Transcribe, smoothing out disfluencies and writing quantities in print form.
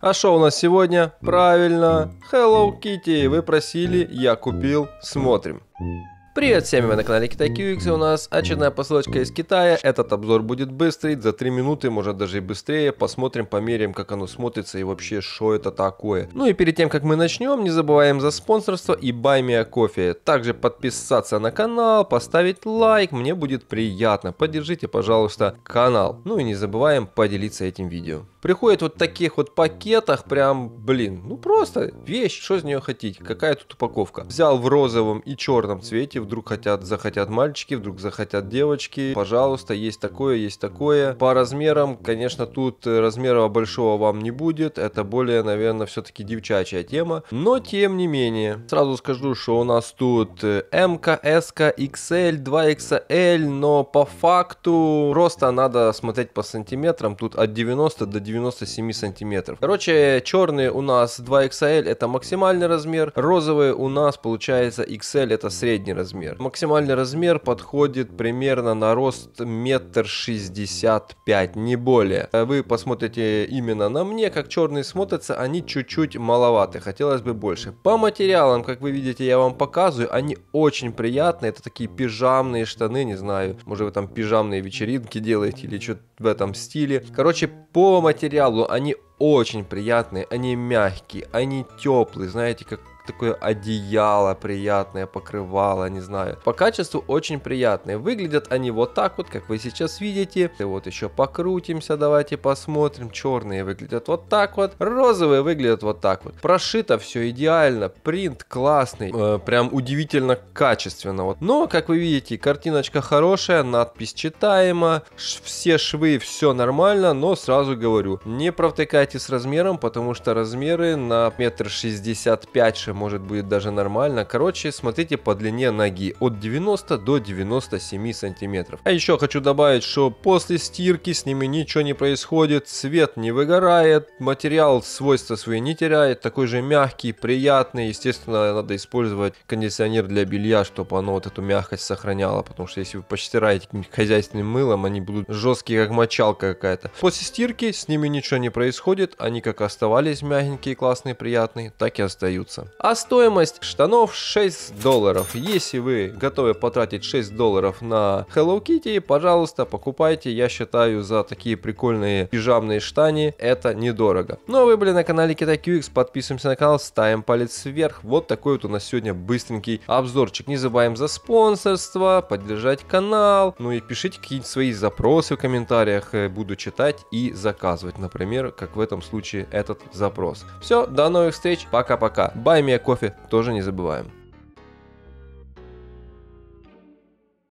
А что у нас сегодня? Правильно, Hello Kitty. Вы просили, я купил, смотрим. Привет всем, вы на канале KitaiQX, и у нас очередная посылочка из Китая. Этот обзор будет быстрый, за 3 минуты, может даже и быстрее. Посмотрим, померяем, как оно смотрится и вообще, что это такое. Ну и перед тем, как мы начнем, не забываем за спонсорство и Buy Me a Coffee. Также подписаться на канал, поставить лайк, мне будет приятно. Поддержите, пожалуйста, канал. Ну и не забываем поделиться этим видео. Приходит вот в таких вот пакетах, прям, блин, ну просто вещь, что из нее хотите, какая тут упаковка. Взял в розовом и черном цвете, вдруг захотят мальчики, вдруг захотят девочки, пожалуйста, есть такое, есть такое. По размерам, конечно, тут размера большого вам не будет, это более, наверное, все-таки девчачья тема, но тем не менее. Сразу скажу, что у нас тут М, С, XL, 2XL, но по факту роста надо смотреть по сантиметрам, тут от 90 до 97 сантиметров. Короче, черный у нас 2XL, это максимальный размер, розовый у нас получается XL, это средний размер. Максимальный размер подходит примерно на рост 1,65 м, не более. Вы посмотрите именно на мне, как черные смотрятся, они чуть-чуть маловаты, хотелось бы больше. По материалам, как вы видите, я вам показываю, они очень приятные, это такие пижамные штаны, не знаю, может вы там пижамные вечеринки делаете или что-то в этом стиле. Короче, по материалу они очень приятные, они мягкие, они теплые, знаете, как такое одеяло приятное, покрывало, не знаю. По качеству очень приятные. Выглядят они вот так вот, как вы сейчас видите. И вот еще покрутимся, давайте посмотрим. Черные выглядят вот так вот, розовые выглядят вот так вот. Прошито все идеально, принт классный, прям удивительно качественно. Вот. Но, как вы видите, картиночка хорошая, надпись читаема, все швы, все нормально, но сразу говорю, не провтыкайте с размером, потому что размеры на 1,65 м может будет даже нормально. Короче, смотрите по длине ноги от 90 до 97 сантиметров. А еще хочу добавить, что после стирки с ними ничего не происходит, цвет не выгорает, материал свойства свои не теряет, такой же мягкий, приятный. Естественно, надо использовать кондиционер для белья, чтобы оно вот эту мягкость сохраняло, потому что если вы постираете каким-нибудь хозяйственным мылом, они будут жесткие, как мочалка какая-то. После стирки с ними ничего не происходит, они как оставались мягенькие, классные, приятные, так и остаются. А стоимость штанов $6. Если вы готовы потратить $6 на Hello Kitty, пожалуйста, покупайте. Я считаю, за такие прикольные пижамные штани это недорого. Ну а вы были на канале KitaiQX, подписываемся на канал, ставим палец вверх. Вот такой вот у нас сегодня быстренький обзорчик. Не забываем за спонсорство, поддержать канал. Ну и пишите какие-нибудь свои запросы в комментариях. Буду читать и заказывать. Например, как в этом случае этот запрос. Все, до новых встреч. Пока-пока. Buy Me a Coffee тоже не забываем.